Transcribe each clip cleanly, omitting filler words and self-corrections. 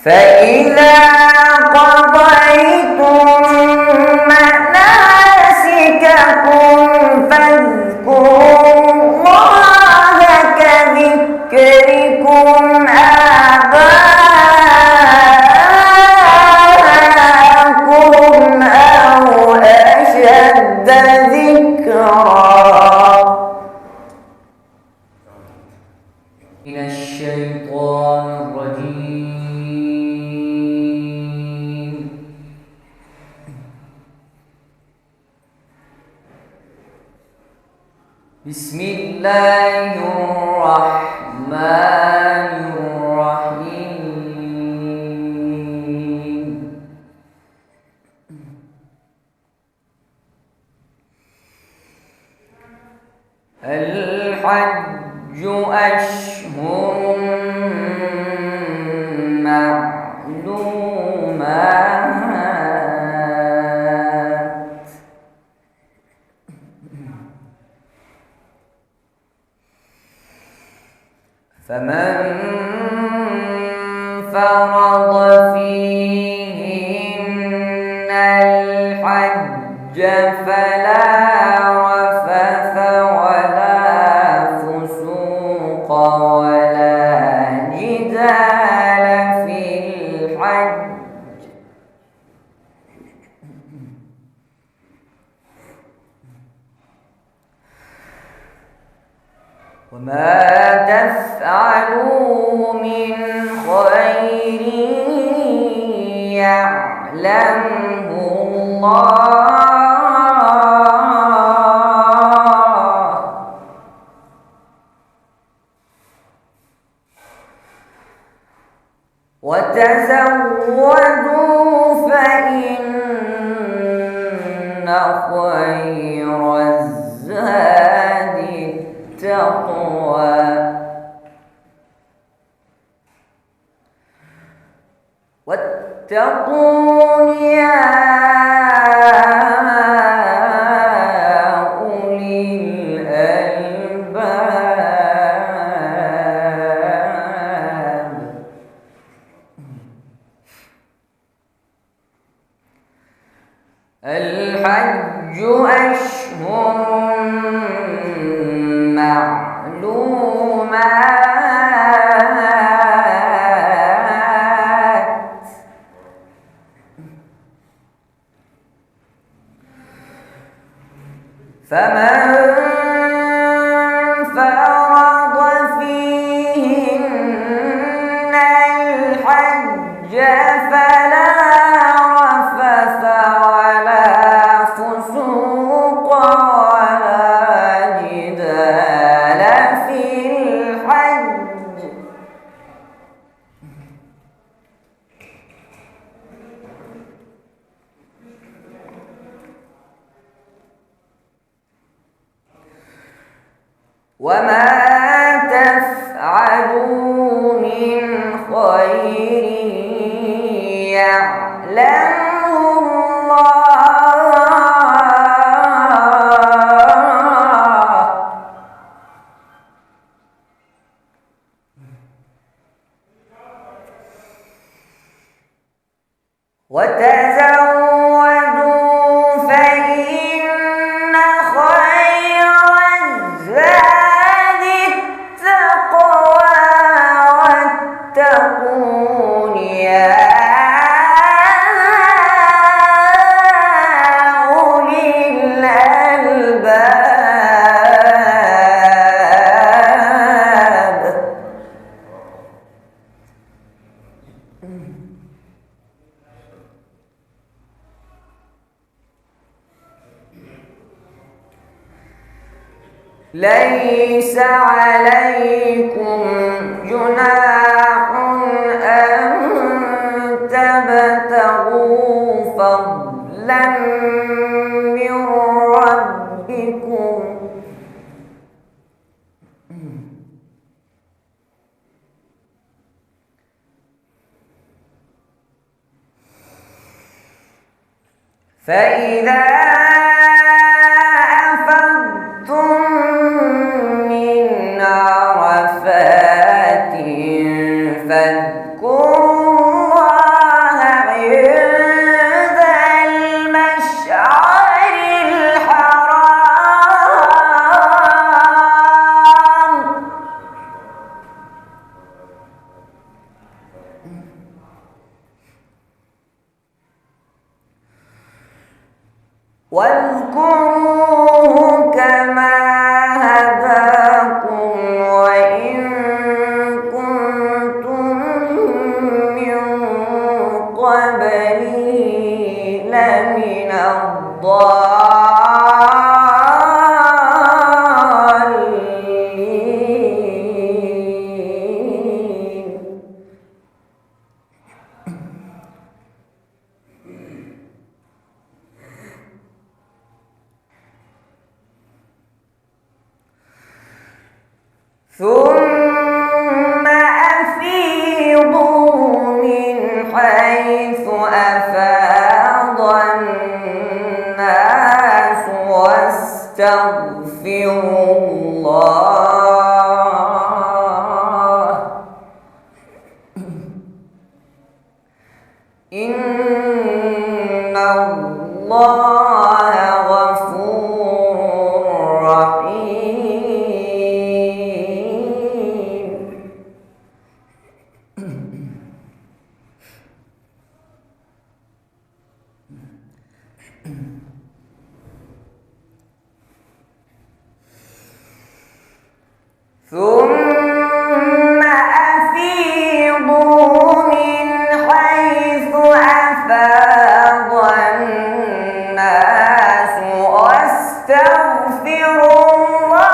فإذا قضيتم مناسككم فاذكروا الله كذكركم آباءكم أو أشد ذكرا. من الشيطان الرجيم. بسم الله الرحمن الرحيم. الحج أشهر معلومات، فمن فرض فيهن الحج فلا رفث ولا فسوق ولا جدال في الحج، وما تفعلوا من خير يعلمه الله، وتزودوا فإن خير الزاد التقوى، واتقون يا أولي الألباب. الحج أشهر معلومات، فمن فرض فيهن الحج فلا رفث ولا فسوق ولا جدال في الحج، وما تفعلوا من خير يعلمه الله، وتزودوا فإن خير الزاد التقوى، واتقون يا أولي الألباب. ليس عليكم جناح أن تبتغوا فضلا من ربكم، فإذا أفضتم من عرفات فاذكروا واذكروه كما هداكم وإن كنتم من قبله لمن الضالين. ثم أفيضوا من حيث أفاض الناس واستغفروا الله إن الله غفور رحيم. ثم أفيضوا من حيث أفاض الناس واستغفروا الله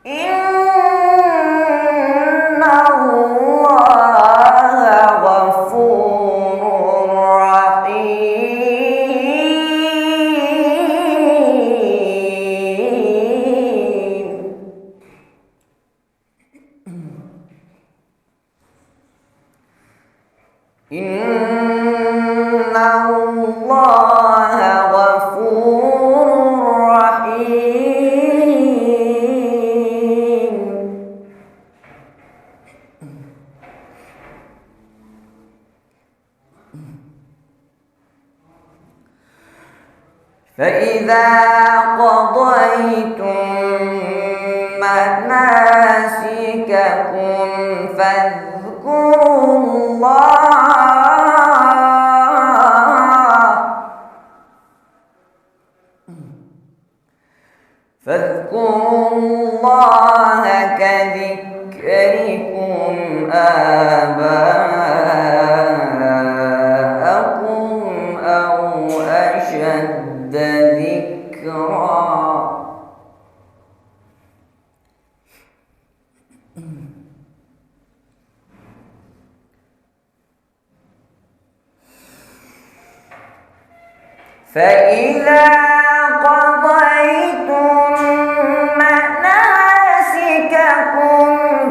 إن الله غفور رحيم. إن الله غفور رحيم. فإذا قضيتم مناسككم فاذكروا الله كذكركم آباءكم أو أشد ذكرا. فإذا قضيتم مناسككم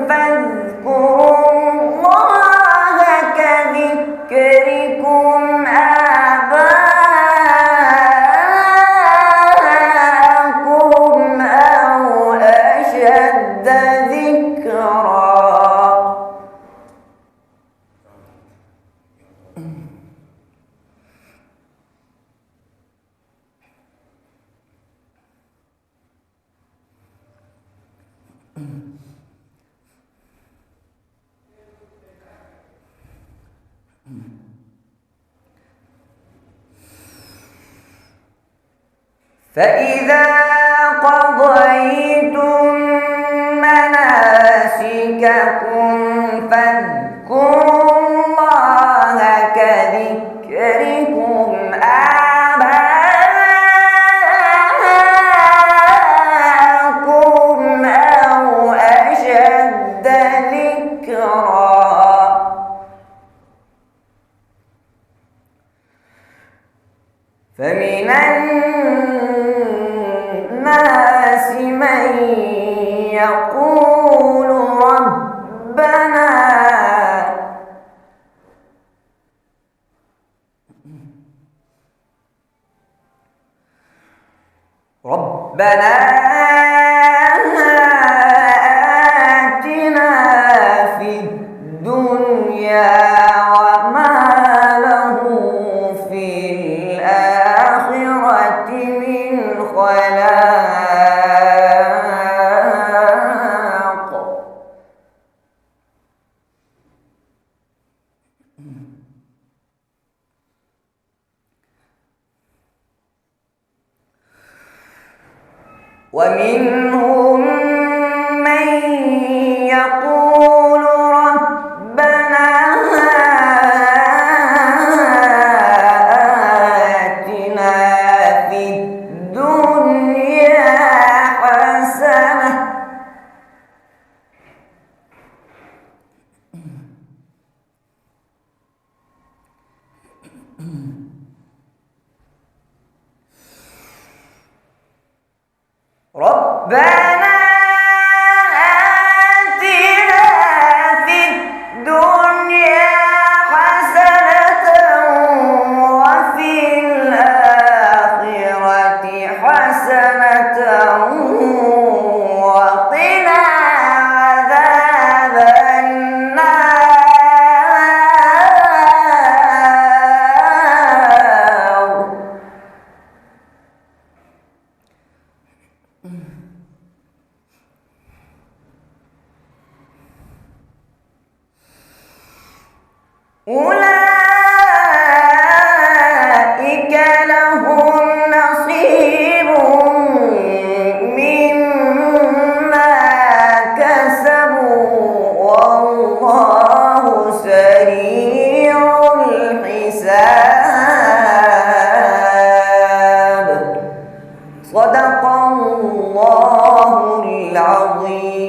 فاذكروا الله كذكركم آباءكم أو أشد ذكرا. فإذا قضيتم مناسككم فاذكروا الله كذكركم آباءكم أو أشد ذكرا. فمن الناس من يقول ربنا آتنا في الدنيا وما له في الآخرة من خلاق. ومنهم من يقول ربنا آتنا في الدنيا حسنة ربنا آتنا في الدنيا حسنة وفي الآخرة حسنة وقنا عذاب النار. أولئك لهم نصيب مما كسبوا والله سريع الحساب. صدق الله العظيم.